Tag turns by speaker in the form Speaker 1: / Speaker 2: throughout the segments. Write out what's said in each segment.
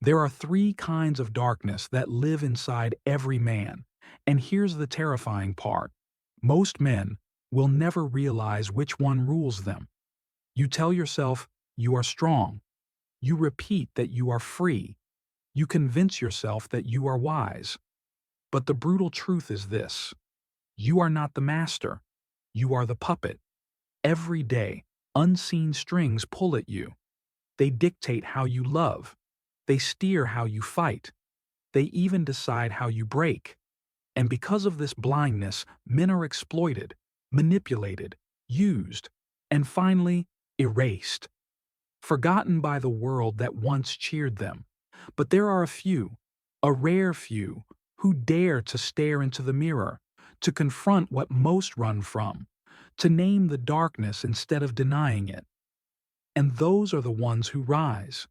Speaker 1: There are three kinds of darkness that live inside every man, and here's the terrifying part. Most men will never realize which one rules them. You tell yourself you are strong. You repeat that you are free. You convince yourself that you are wise. But the brutal truth is this: you are not the master. You are the puppet. Every day, unseen strings pull at you. They dictate how you love. They steer how you fight. They even decide how you break. And because of this blindness, men are exploited, manipulated, used, and finally erased, forgotten by the world that once cheered them. But there are a few, a rare few, who dare to stare into the mirror, to confront what most run from, to name the darkness instead of denying it. And those are the ones who rise.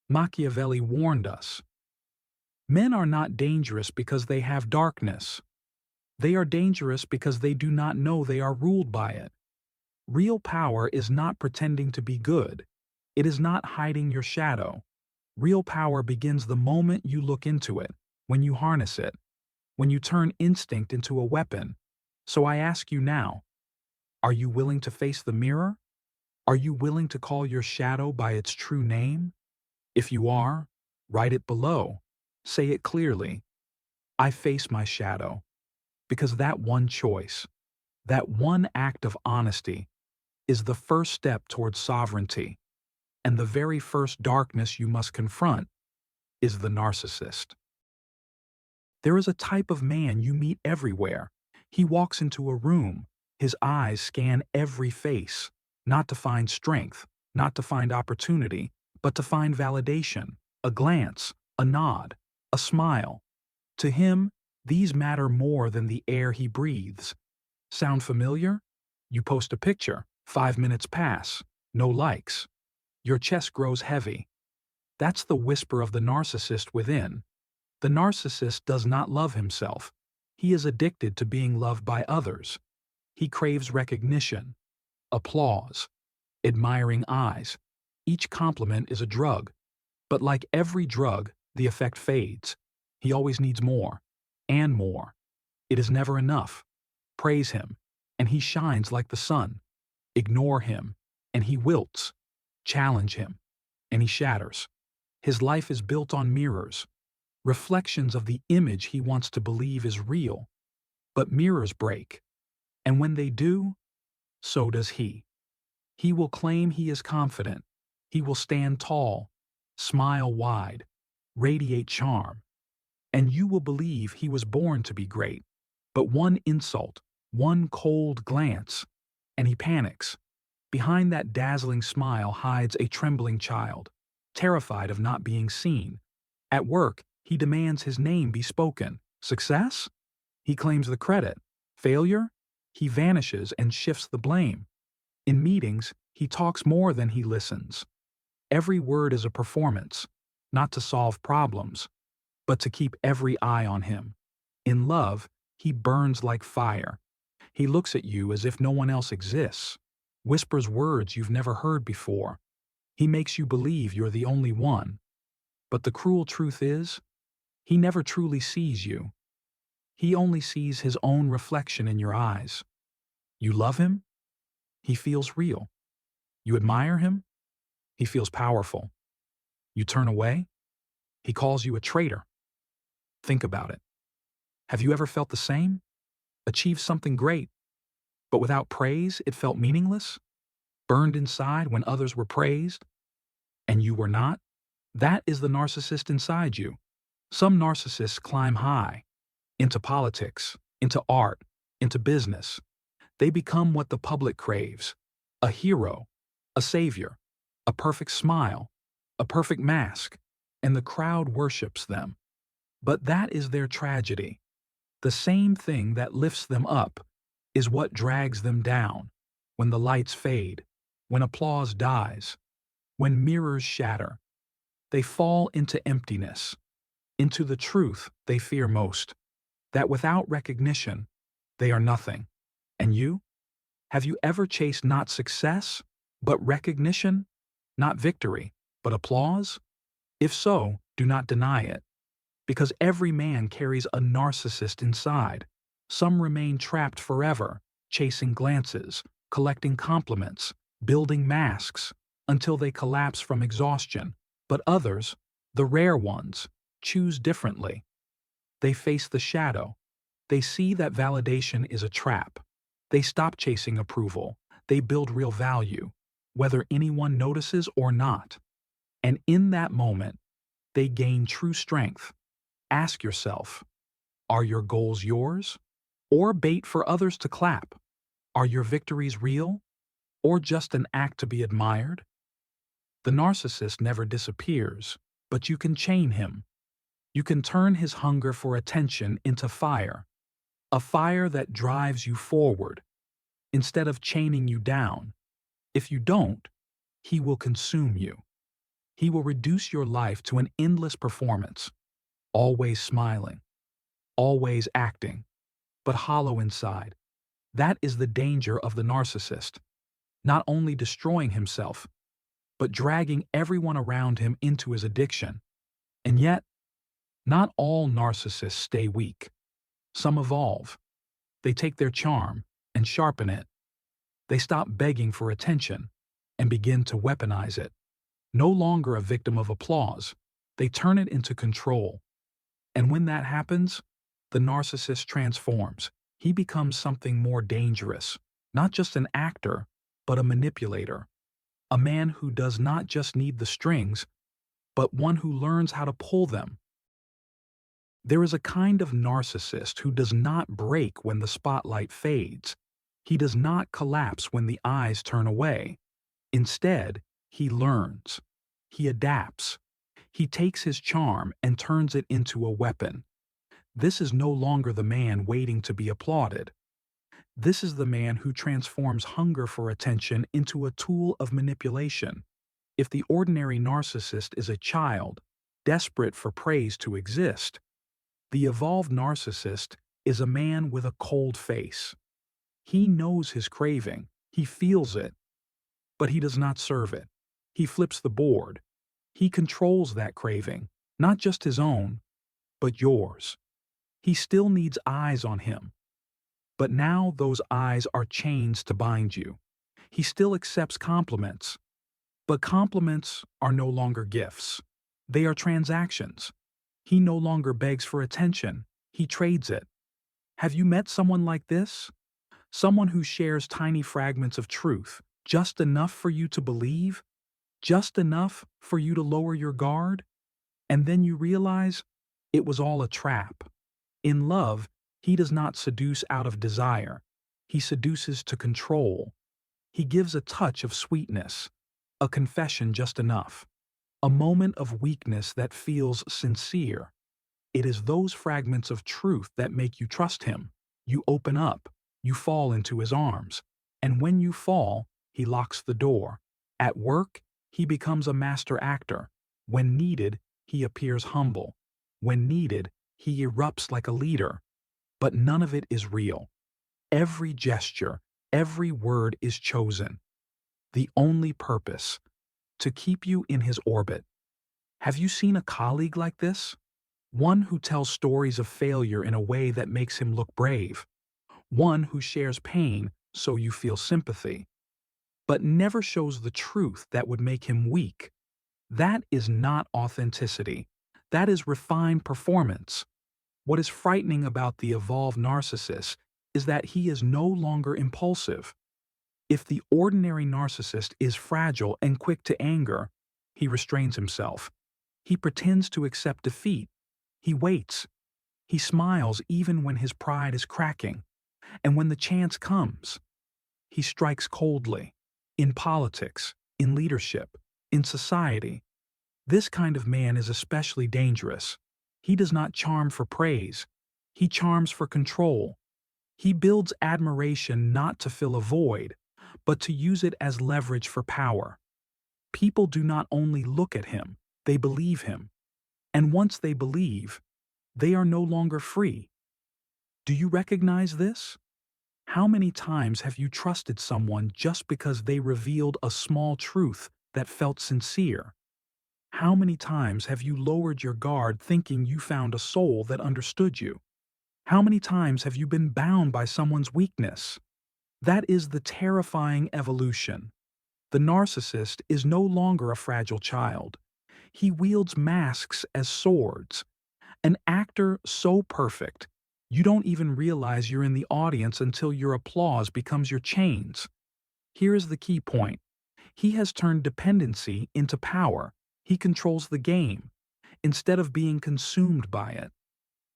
Speaker 1: Machiavelli warned us. Men are not dangerous because they have darkness. They are dangerous because they do not know they are ruled by it. Real power is not pretending to be good. It is not hiding your shadow. Real power begins the moment you look into it, when you harness it, when you turn instinct into a weapon. So I ask you now, are you willing to face the mirror? Are you willing to call your shadow by its true name? If you are, write it below. Say it clearly. I face my shadow. Because that one choice, that one act of honesty, is the first step towards sovereignty. And the very first darkness you must confront is the narcissist. There is a type of man you meet everywhere. He walks into a room. His eyes scan every face, not to find strength, not to find opportunity, but to find validation, a glance, a nod, a smile. To him, these matter more than the air he breathes. Sound familiar? You post a picture, 5 minutes pass, no likes. Your chest grows heavy. That's the whisper of the narcissist within. The narcissist does not love himself. He is addicted to being loved by others. He craves recognition, applause, admiring eyes. Each compliment is a drug. But like every drug, the effect fades. He always needs more, and more. It is never enough. Praise him, and he shines like the sun. Ignore him, and he wilts. Challenge him, and he shatters. His life is built on mirrors, reflections of the image he wants to believe is real. But mirrors break, and when they do, so does he. He will claim he is confident. He will stand tall, smile wide, radiate charm. And you will believe he was born to be great. But one insult, one cold glance, and he panics. Behind that dazzling smile hides a trembling child, terrified of not being seen. At work, he demands his name be spoken. Success? He claims the credit. Failure? He vanishes and shifts the blame. In meetings, he talks more than he listens. Every word is a performance, not to solve problems, but to keep every eye on him. In love, he burns like fire. He looks at you as if no one else exists, whispers words you've never heard before. He makes you believe you're the only one. But the cruel truth is, he never truly sees you. He only sees his own reflection in your eyes. You love him? He feels real. You admire him? He feels powerful. You turn away? He calls you a traitor. Think about it. Have you ever felt the same? Achieved something great, but without praise it felt meaningless? Burned inside when others were praised, and you were not? That is the narcissist inside you. Some narcissists climb high, into politics, into art, into business. They become what the public craves: a hero, a savior, a perfect smile, a perfect mask, and the crowd worships them. But that is their tragedy. The same thing that lifts them up is what drags them down. When the lights fade, when applause dies, when mirrors shatter, they fall into emptiness, into the truth they fear most, that without recognition, they are nothing. And you? Have you ever chased not success, but recognition? Not victory, but applause? If so, Do not deny it, because every man carries a narcissist inside. Some remain trapped forever, chasing glances, collecting compliments, building masks, until they collapse from exhaustion. But others, the rare ones, choose differently. They face the shadow. They see that validation is a trap. They stop chasing approval. They build real value, whether anyone notices or not. And in that moment, they gain true strength. Ask yourself, are your goals yours? Or bait for others to clap? Are your victories real? Or just an act to be admired? The narcissist never disappears, but you can chain him. You can turn his hunger for attention into fire, a fire that drives you forward, instead of chaining you down. If you don't, he will consume you. He will reduce your life to an endless performance, always smiling, always acting, but hollow inside. That is the danger of the narcissist, not only destroying himself, but dragging everyone around him into his addiction. And yet, not all narcissists stay weak. Some evolve. They take their charm and sharpen it. They stop begging for attention and begin to weaponize it. No longer a victim of applause, they turn it into control. And when that happens, the narcissist transforms. He becomes something more dangerous, not just an actor, but a manipulator. A man who does not just need the strings, but one who learns how to pull them. There is a kind of narcissist who does not break when the spotlight fades. He does not collapse when the eyes turn away. Instead, he learns. He adapts. He takes his charm and turns it into a weapon. This is no longer the man waiting to be applauded. This is the man who transforms hunger for attention into a tool of manipulation. If the ordinary narcissist is a child, desperate for praise to exist, the evolved narcissist is a man with a cold face. He knows his craving, he feels it, but he does not serve it. He flips the board. He controls that craving, not just his own, but yours. He still needs eyes on him, but now those eyes are chains to bind you. He still accepts compliments, but compliments are no longer gifts. They are transactions. He no longer begs for attention, he trades it. Have you met someone like this? Someone who shares tiny fragments of truth, just enough for you to believe, just enough for you to lower your guard, and then you realize it was all a trap. In love, he does not seduce out of desire. He seduces to control. He gives a touch of sweetness, a confession just enough, a moment of weakness that feels sincere. It is those fragments of truth that make you trust him. You open up, you fall into his arms, and when you fall, he locks the door. At work, he becomes a master actor. When needed, he appears humble. When needed, he erupts like a leader. But none of it is real. Every gesture, every word is chosen. The only purpose, to keep you in his orbit. Have you seen a colleague like this? One who tells stories of failure in a way that makes him look brave. One who shares pain so you feel sympathy, but never shows the truth that would make him weak. That is not authenticity. That is refined performance. What is frightening about the evolved narcissist is that he is no longer impulsive. If the ordinary narcissist is fragile and quick to anger, he restrains himself. He pretends to accept defeat. He waits. He smiles even when his pride is cracking. And when the chance comes, he strikes coldly. In politics, in leadership, in society, this kind of man is especially dangerous. He does not charm for praise. He charms for control. He builds admiration not to fill a void, but to use it as leverage for power. People do not only look at him, they believe him. And once they believe, they are no longer free. Do you recognize this? How many times have you trusted someone just because they revealed a small truth that felt sincere? How many times have you lowered your guard thinking you found a soul that understood you? How many times have you been bound by someone's weakness? That is the terrifying evolution. The narcissist is no longer a fragile child. He wields masks as swords. An actor so perfect, you don't even realize you're in the audience until your applause becomes your chains. Here is the key point. He has turned dependency into power. He controls the game, instead of being consumed by it.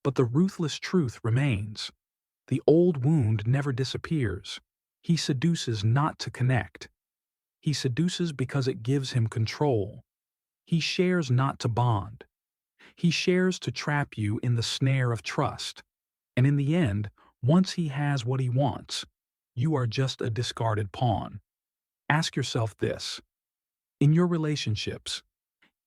Speaker 1: But the ruthless truth remains. The old wound never disappears. He seduces not to connect. He seduces because it gives him control. He shares not to bond. He shares to trap you in the snare of trust. And in the end, once he has what he wants, you are just a discarded pawn. Ask yourself this. In your relationships,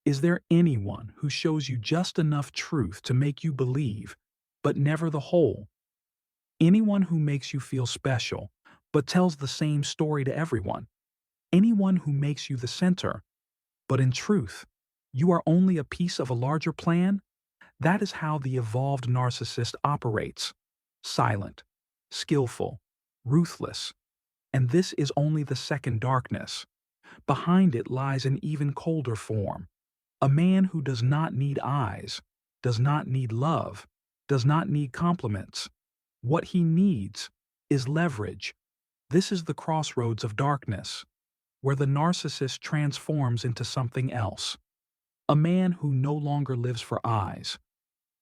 Speaker 1: is there anyone who shows you just enough truth to make you believe, but never the whole? Anyone who makes you feel special, but tells the same story to everyone? Anyone who makes you the center, but in truth, you are only a piece of a larger plan? That is how the evolved narcissist operates. Silent, skillful, ruthless. And this is only the second darkness. Behind it lies an even colder form. A man who does not need eyes, does not need love, does not need compliments. What he needs is leverage. This is the crossroads of darkness, where the narcissist transforms into something else. A man who no longer lives for eyes,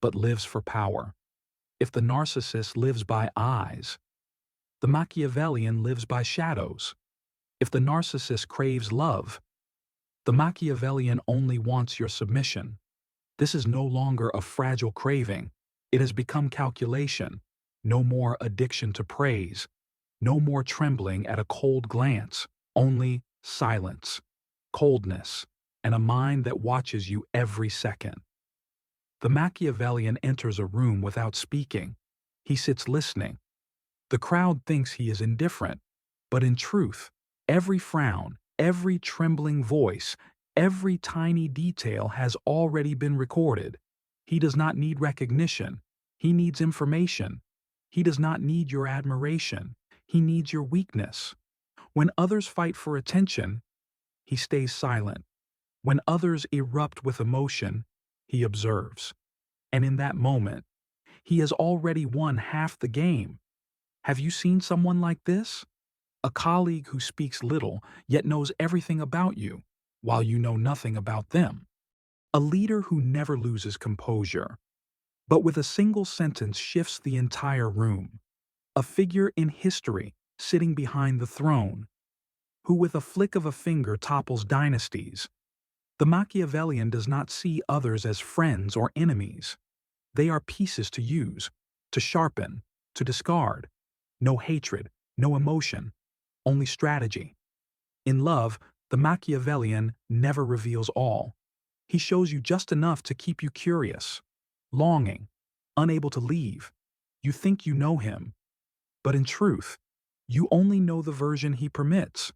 Speaker 1: but lives for power. If the narcissist lives by eyes, the Machiavellian lives by shadows. If the narcissist craves love, the Machiavellian only wants your submission. This is no longer a fragile craving. It has become calculation. No more addiction to praise. No more trembling at a cold glance. Only silence, coldness, and a mind that watches you every second. The Machiavellian enters a room without speaking. He sits listening. The crowd thinks he is indifferent, but in truth, every frown, every trembling voice, every tiny detail has already been recorded. He does not need recognition. He needs information. He does not need your admiration. He needs your weakness. When others fight for attention, he stays silent. When others erupt with emotion, he observes. And in that moment, he has already won half the game. Have you seen someone like this? A colleague who speaks little yet knows everything about you, while you know nothing about them. A leader who never loses composure, but with a single sentence shifts the entire room. A figure in history sitting behind the throne, who with a flick of a finger topples dynasties. The Machiavellian does not see others as friends or enemies. They are pieces to use, to sharpen, to discard. No hatred, no emotion, only strategy. In love, the Machiavellian never reveals all. He shows you just enough to keep you curious, longing, unable to leave. You think you know him, but in truth, you only know the version he permits.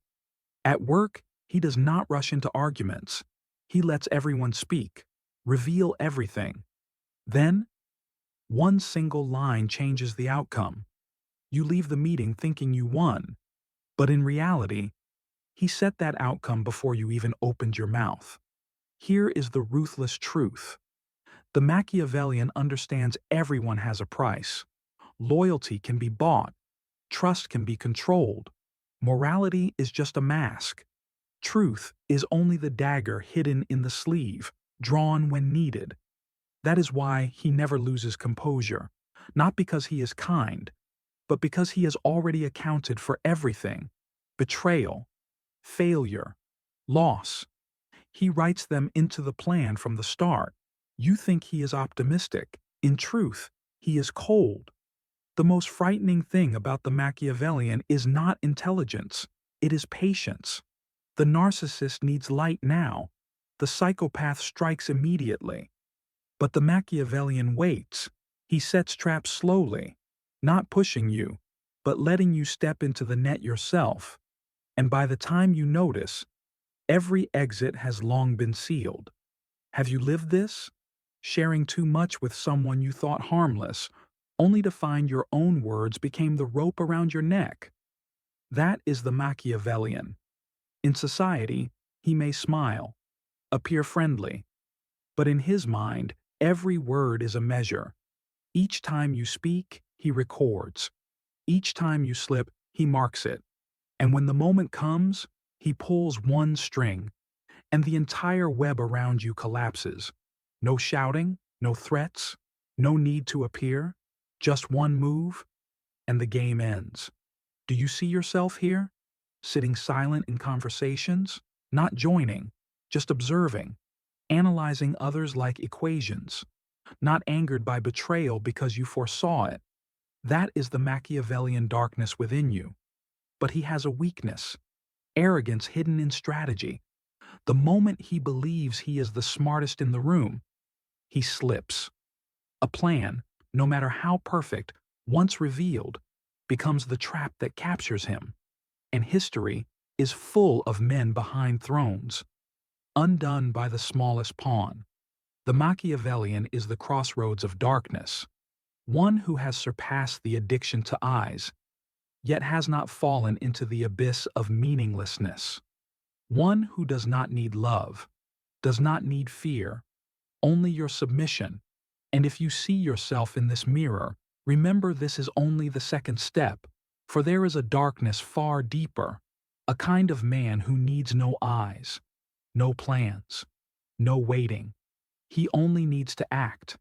Speaker 1: At work, he does not rush into arguments. He lets everyone speak, reveal everything. Then, one single line changes the outcome. You leave the meeting thinking you won, but in reality, he set that outcome before you even opened your mouth. Here is the ruthless truth. The Machiavellian understands everyone has a price. Loyalty can be bought. Trust can be controlled. Morality is just a mask. Truth is only the dagger hidden in the sleeve, drawn when needed. That is why he never loses composure, not because he is kind, but because he has already accounted for everything: betrayal, failure, loss. He writes them into the plan from the start. You think he is optimistic. In truth, he is cold. The most frightening thing about the Machiavellian is not intelligence, it is patience. The narcissist needs light now. The psychopath strikes immediately. But the Machiavellian waits. He sets traps slowly, not pushing you, but letting you step into the net yourself. And by the time you notice, every exit has long been sealed. Have you lived this? Sharing too much with someone you thought harmless, only to find your own words became the rope around your neck. That is the Machiavellian. In society, he may smile, appear friendly, but in his mind, every word is a measure. Each time you speak, he records. Each time you slip, he marks it. And when the moment comes, he pulls one string, and the entire web around you collapses. No shouting, no threats, no need to appear, just one move, and the game ends. Do you see yourself here? Sitting silent in conversations, not joining, just observing, analyzing others like equations, not angered by betrayal because you foresaw it. That is the Machiavellian darkness within you. But he has a weakness, arrogance hidden in strategy. The moment he believes he is the smartest in the room, he slips. A plan, no matter how perfect, once revealed, becomes the trap that captures him. And history is full of men behind thrones, undone by the smallest pawn. The Machiavellian is the crossroads of darkness, one who has surpassed the addiction to eyes, yet has not fallen into the abyss of meaninglessness. One who does not need love, does not need fear, only your submission. And if you see yourself in this mirror, remember this is only the second step, for there is a darkness far deeper, a kind of man who needs no eyes, no plans, no waiting. He only needs to act.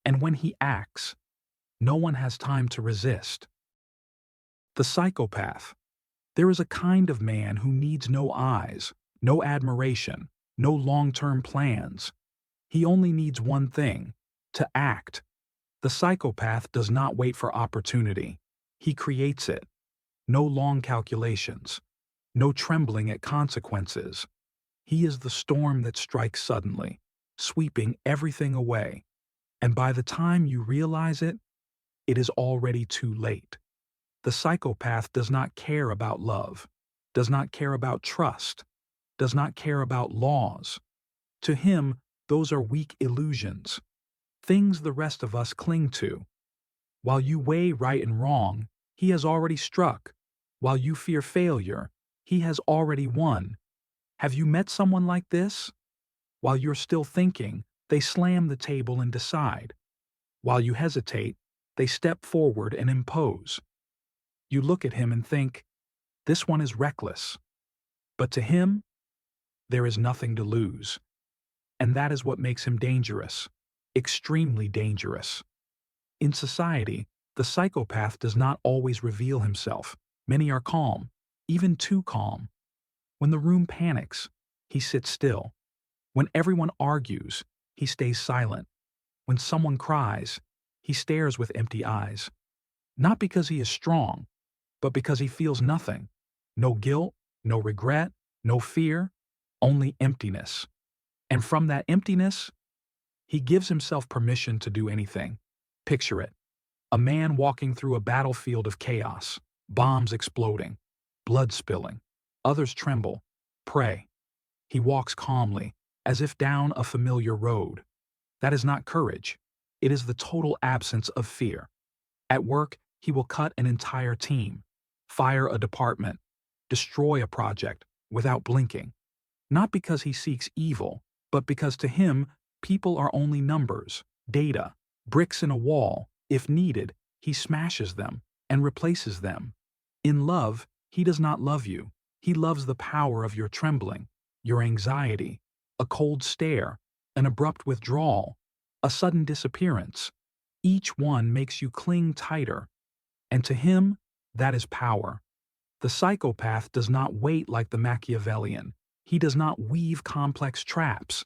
Speaker 1: And when he acts, no one has time to resist. The psychopath. There is a kind of man who needs no eyes, no admiration, no long-term plans. He only needs one thing, to act. The psychopath does not wait for opportunity. He creates it. No long calculations, no trembling at consequences. He is the storm that strikes suddenly, sweeping everything away. And by the time you realize it, it is already too late. The psychopath does not care about love, does not care about trust, does not care about laws. To him, those are weak illusions, things the rest of us cling to. While you weigh right and wrong, he has already struck. While you fear failure, he has already won. Have you met someone like this? While you're still thinking, they slam the table and decide. While you hesitate, they step forward and impose. You look at him and think, this one is reckless. But to him, there is nothing to lose. And that is what makes him dangerous, extremely dangerous. In society, the psychopath does not always reveal himself. Many are calm, even too calm. When the room panics, he sits still. When everyone argues, he stays silent. When someone cries, he stares with empty eyes. Not because he is strong, but because he feels nothing. No guilt, no regret, no fear, only emptiness. And from that emptiness, he gives himself permission to do anything. Picture it. A man walking through a battlefield of chaos, bombs exploding, blood spilling. Others tremble, pray. He walks calmly, as if down a familiar road. That is not courage. It is the total absence of fear. At work, he will cut an entire team, fire a department, destroy a project without blinking. Not because he seeks evil, but because to him, people are only numbers, data, bricks in a wall. If needed, he smashes them and replaces them. In love, he does not love you. He loves the power of your trembling, your anxiety, a cold stare, an abrupt withdrawal, a sudden disappearance. Each one makes you cling tighter. And to him, that is power. The psychopath does not wait like the Machiavellian. He does not weave complex traps.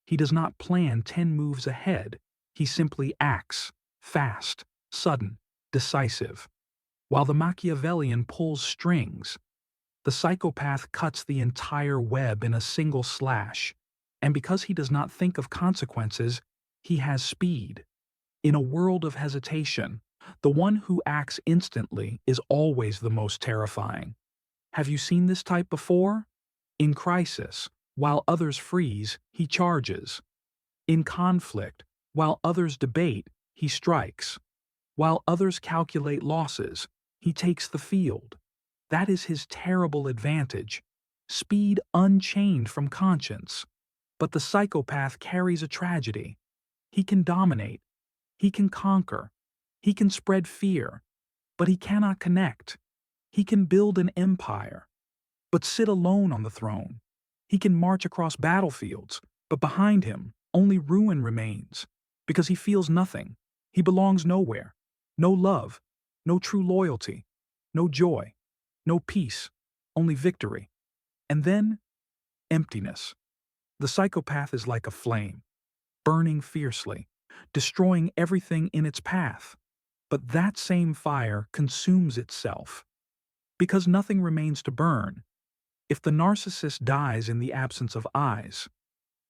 Speaker 1: He does not plan 10 moves ahead. He simply acts, fast, sudden, decisive. While the Machiavellian pulls strings, the psychopath cuts the entire web in a single slash. And because he does not think of consequences, he has speed. In a world of hesitation, the one who acts instantly is always the most terrifying. Have you seen this type before? In crisis, while others freeze, he charges. In conflict, while others debate, he strikes. While others calculate losses, he takes the field. That is his terrible advantage. Speed unchained from conscience. But the psychopath carries a tragedy. He can dominate. He can conquer. He can spread fear. But he cannot connect. He can build an empire, but sit alone on the throne. He can march across battlefields, but behind him only ruin remains, because he feels nothing. He belongs nowhere. No love, no true loyalty, no joy, no peace, only victory. And then, emptiness. The psychopath is like a flame, burning fiercely, destroying everything in its path. But that same fire consumes itself, because nothing remains to burn. If the narcissist dies in the absence of eyes,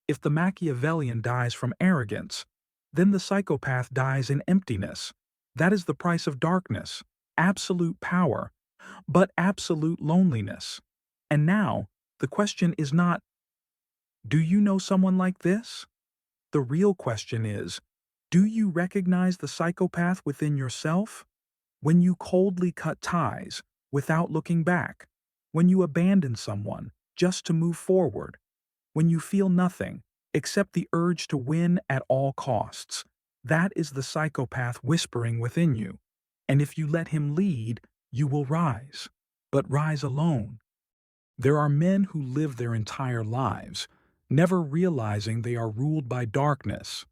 Speaker 1: if the Machiavellian dies from arrogance, then the psychopath dies in emptiness. That is the price of darkness, absolute power, but absolute loneliness. And now, the question is not, do you know someone like this? The real question is, do you recognize the psychopath within yourself? When you coldly cut ties without looking back, when you abandon someone just to move forward, when you feel nothing except the urge to win at all costs, that is the psychopath whispering within you. And if you let him lead, you will rise, but rise alone. There are men who live their entire lives, never realizing they are ruled by darkness.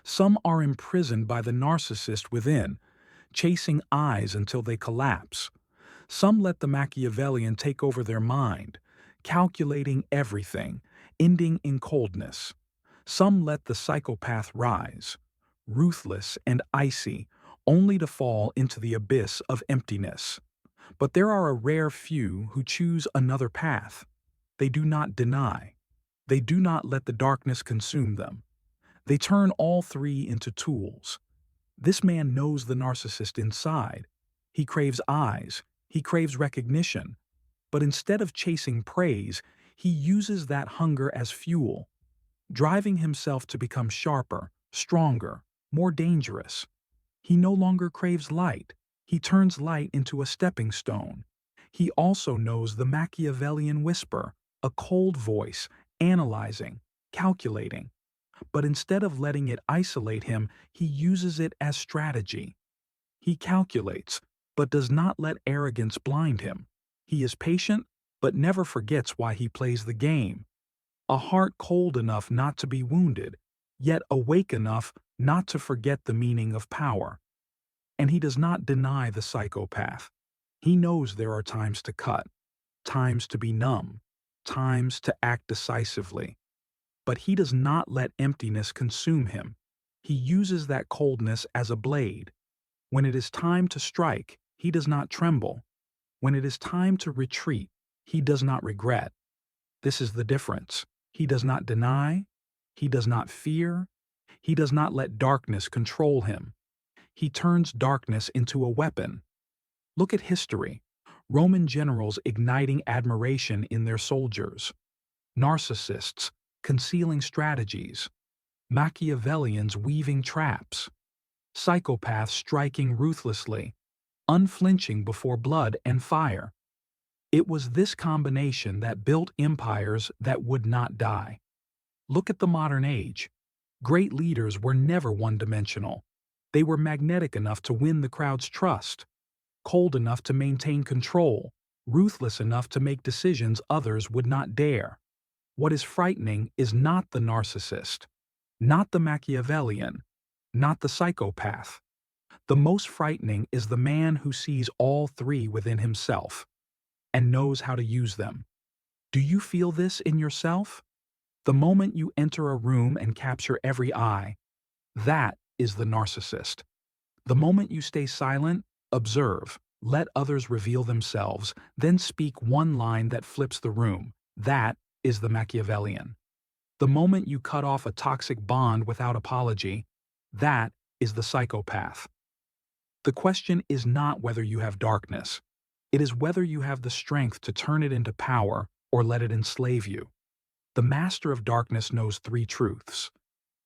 Speaker 1: Some are imprisoned by the narcissist within, chasing eyes until they collapse. Some let the Machiavellian take over their mind, calculating everything, ending in coldness. Some let the psychopath rise, ruthless and icy, only to fall into the abyss of emptiness. But there are a rare few who choose another path. They do not deny. They do not let the darkness consume them. They turn all three into tools. This man knows the narcissist inside. He craves eyes. He craves recognition. But instead of chasing praise, he uses that hunger as fuel, driving himself to become sharper, stronger, more dangerous. He no longer craves light. He turns light into a stepping stone. He also knows the Machiavellian whisper, a cold voice, analyzing, calculating. But instead of letting it isolate him, he uses it as strategy. He calculates, but does not let arrogance blind him. He is patient, but never forgets why he plays the game. A heart cold enough not to be wounded, yet awake enough not to forget the meaning of power. And he does not deny the psychopath. He knows there are times to cut, times to be numb, times to act decisively. But he does not let emptiness consume him. He uses that coldness as a blade. When it is time to strike, he does not tremble. When it is time to retreat, he does not regret. This is the difference. He does not deny. He does not fear. He does not let darkness control him. He turns darkness into a weapon. Look at history. Roman generals igniting admiration in their soldiers. Narcissists concealing strategies. Machiavellians weaving traps. Psychopaths striking ruthlessly, unflinching before blood and fire. It was this combination that built empires that would not die. Look at the modern age. Great leaders were never one-dimensional. They were magnetic enough to win the crowd's trust, cold enough to maintain control, ruthless enough to make decisions others would not dare. What is frightening is not the narcissist, not the Machiavellian, not the psychopath. The most frightening is the man who sees all three within himself and knows how to use them. Do you feel this in yourself? The moment you enter a room and capture every eye, that is the narcissist. The moment you stay silent, observe, let others reveal themselves, then speak one line that flips the room, that is the Machiavellian. The moment you cut off a toxic bond without apology, that is the psychopath. The question is not whether you have darkness. It is whether you have the strength to turn it into power or let it enslave you. The master of darkness knows three truths.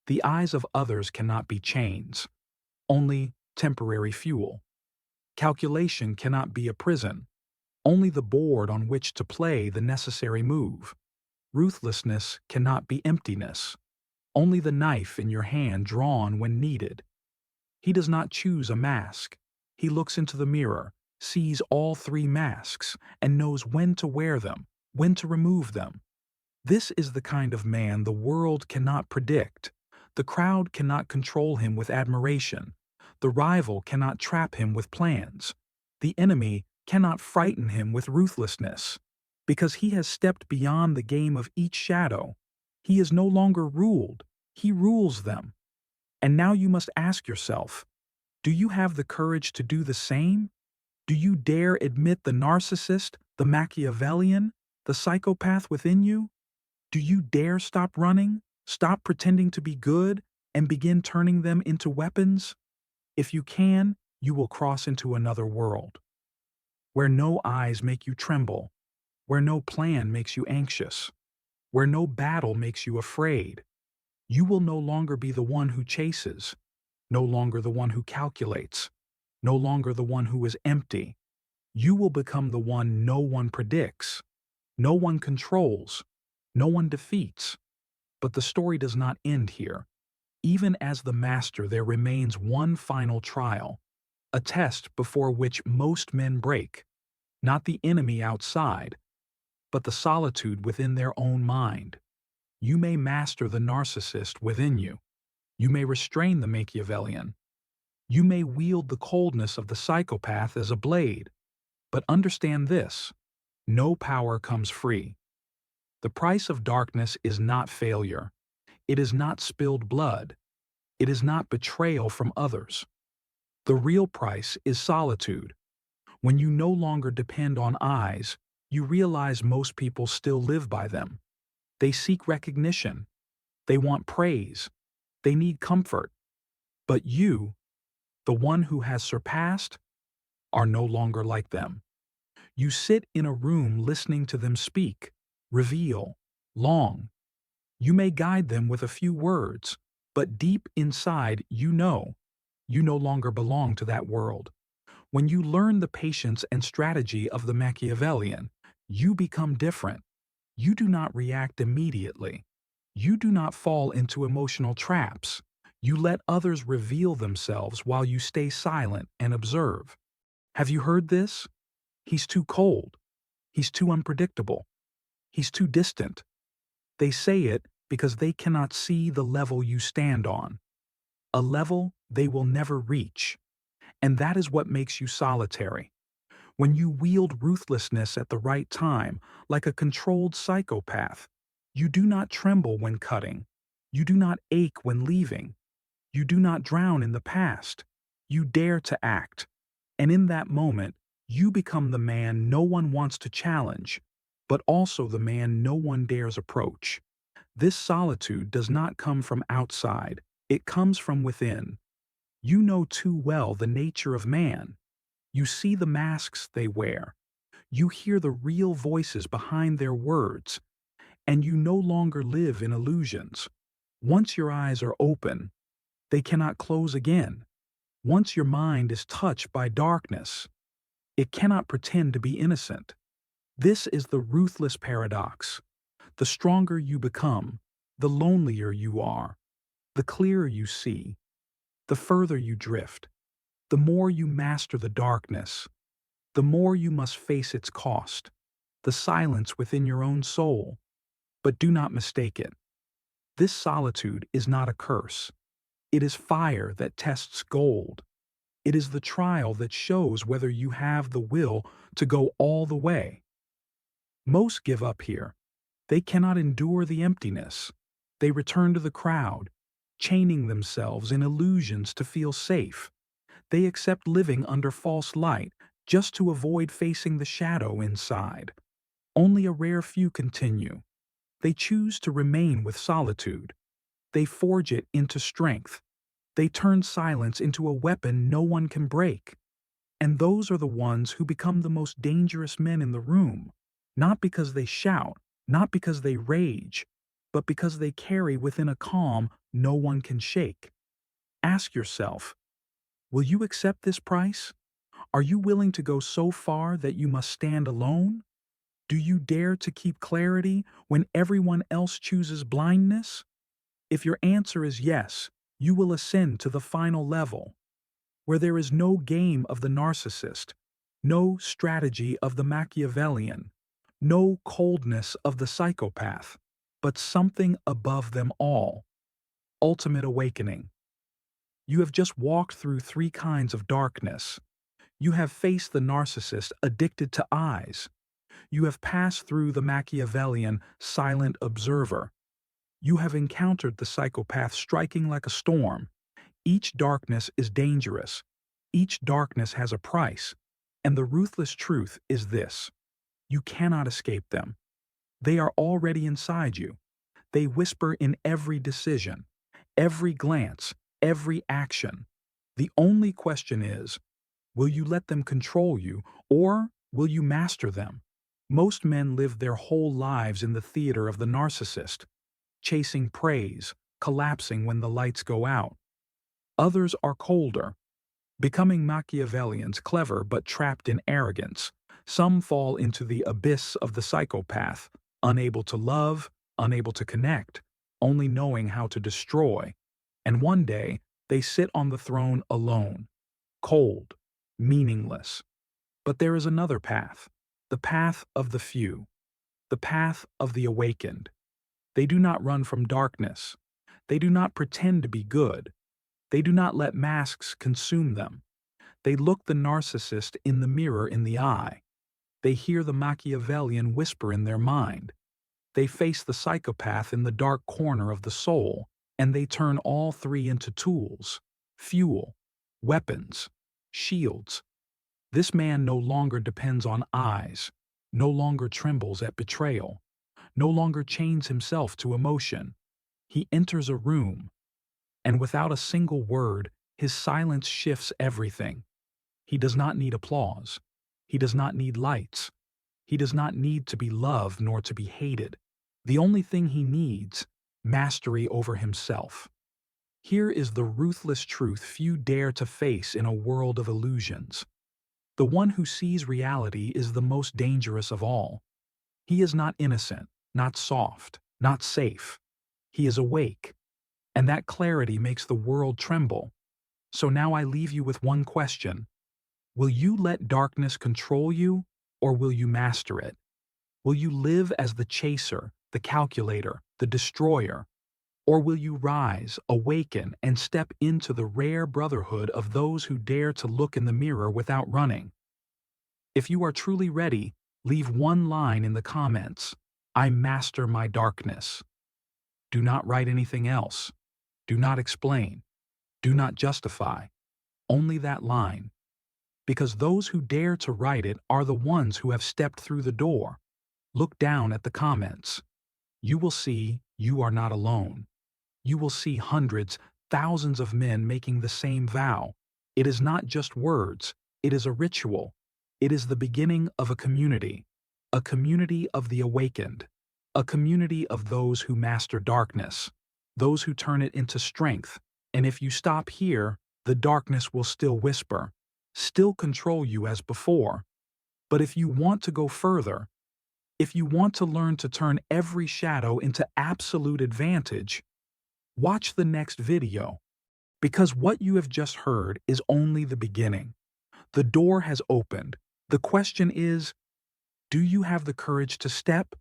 Speaker 1: The eyes of others cannot be chains, only temporary fuel. Calculation cannot be a prison, only the board on which to play the necessary move. Ruthlessness cannot be emptiness, only the knife in your hand drawn when needed. He does not choose a mask. He looks into the mirror, sees all three masks, and knows when to wear them, when to remove them. This is the kind of man the world cannot predict. The crowd cannot control him with admiration. The rival cannot trap him with plans. The enemy cannot frighten him with ruthlessness. Because he has stepped beyond the game of each shadow. He is no longer ruled. He rules them. And now you must ask yourself, do you have the courage to do the same? Do you dare admit the narcissist, the Machiavellian, the psychopath within you? Do you dare stop running, stop pretending to be good, and begin turning them into weapons? If you can, you will cross into another world, where no eyes make you tremble, where no plan makes you anxious, where no battle makes you afraid. You will no longer be the one who chases, no longer the one who calculates, no longer the one who is empty. You will become the one no one predicts, no one controls, no one defeats. But the story does not end here. Even as the master, there remains one final trial, a test before which most men break, not the enemy outside, but the solitude within their own mind. You may master the narcissist within you. You may restrain the Machiavellian. You may wield the coldness of the psychopath as a blade. But understand this, no power comes free. The price of darkness is not failure. It is not spilled blood. It is not betrayal from others. The real price is solitude. When you no longer depend on eyes, you realize most people still live by them. They seek recognition. They want praise. They need comfort. But you, the one who has surpassed, are no longer like them. You sit in a room listening to them speak, reveal, long. You may guide them with a few words, but deep inside you no longer belong to that world. When you learn the patience and strategy of the Machiavellian, you become different. You do not react immediately. You do not fall into emotional traps. You let others reveal themselves while you stay silent and observe. Have you heard this? He's too cold. He's too unpredictable. He's too distant. They say it because they cannot see the level you stand on, a level they will never reach. And that is what makes you solitary. When you wield ruthlessness at the right time, like a controlled psychopath, you do not tremble when cutting. You do not ache when leaving. You do not drown in the past. You dare to act. And in that moment, you become the man no one wants to challenge, but also the man no one dares approach. This solitude does not come from outside. It comes from within. You know too well the nature of man. You see the masks they wear. You hear the real voices behind their words. And you no longer live in illusions. Once your eyes are open, they cannot close again. Once your mind is touched by darkness, it cannot pretend to be innocent. This is the ruthless paradox. The stronger you become, the lonelier you are, the clearer you see, the further you drift. The more you master the darkness, the more you must face its cost, the silence within your own soul. But do not mistake it. This solitude is not a curse. It is fire that tests gold. It is the trial that shows whether you have the will to go all the way. Most give up here. They cannot endure the emptiness. They return to the crowd, chaining themselves in illusions to feel safe. They accept living under false light just to avoid facing the shadow inside. Only a rare few continue. They choose to remain with solitude. They forge it into strength. They turn silence into a weapon no one can break. And those are the ones who become the most dangerous men in the room, not because they shout, not because they rage, but because they carry within a calm no one can shake. Ask yourself, will you accept this price? Are you willing to go so far that you must stand alone? Do you dare to keep clarity when everyone else chooses blindness? If your answer is yes, you will ascend to the final level, where there is no game of the narcissist, no strategy of the Machiavellian, no coldness of the psychopath, but something above them all. Ultimate awakening. You have just walked through three kinds of darkness. You have faced the narcissist addicted to eyes. You have passed through the Machiavellian silent observer. You have encountered the psychopath striking like a storm. Each darkness is dangerous. Each darkness has a price. And the ruthless truth is this: you cannot escape them. They are already inside you. They whisper in every decision, every glance, every action. The only question is, will you let them control you, or will you master them? Most men live their whole lives in the theater of the narcissist, chasing praise, collapsing when the lights go out. Others are colder, becoming Machiavellians, clever but trapped in arrogance. Some fall into the abyss of the psychopath, unable to love, unable to connect, only knowing how to destroy. And one day, they sit on the throne alone, cold, meaningless. But there is another path, the path of the few, the path of the awakened. They do not run from darkness. They do not pretend to be good. They do not let masks consume them. They look the narcissist in the mirror in the eye. They hear the Machiavellian whisper in their mind. They face the psychopath in the dark corner of the soul, and they turn all three into tools, fuel, weapons, shields. This man no longer depends on eyes, no longer trembles at betrayal, no longer chains himself to emotion. He enters a room, and without a single word, his silence shifts everything. He does not need applause. He does not need lights. He does not need to be loved nor to be hated. The only thing he needs, mastery over himself. Here is the ruthless truth few dare to face in a world of illusions. The one who sees reality is the most dangerous of all. He is not innocent, not soft, not safe. He is awake, and that clarity makes the world tremble. So now I leave you with one question. Will you let darkness control you, or will you master it? Will you live as the chaser, the calculator, the destroyer? Or will you rise, awaken, and step into the rare brotherhood of those who dare to look in the mirror without running? If you are truly ready, leave one line in the comments: I master my darkness. Do not write anything else. Do not explain. Do not justify. Only that line. Because those who dare to write it are the ones who have stepped through the door. Look down at the comments. You will see you are not alone. You will see hundreds, thousands of men making the same vow. It is not just words. It is a ritual. It is the beginning of a community of the awakened, a community of those who master darkness, those who turn it into strength. And if you stop here, the darkness will still whisper, still control you as before. But if you want to go further, if you want to learn to turn every shadow into absolute advantage, watch the next video, because what you have just heard is only the beginning. The door has opened. The question is, do you have the courage to step?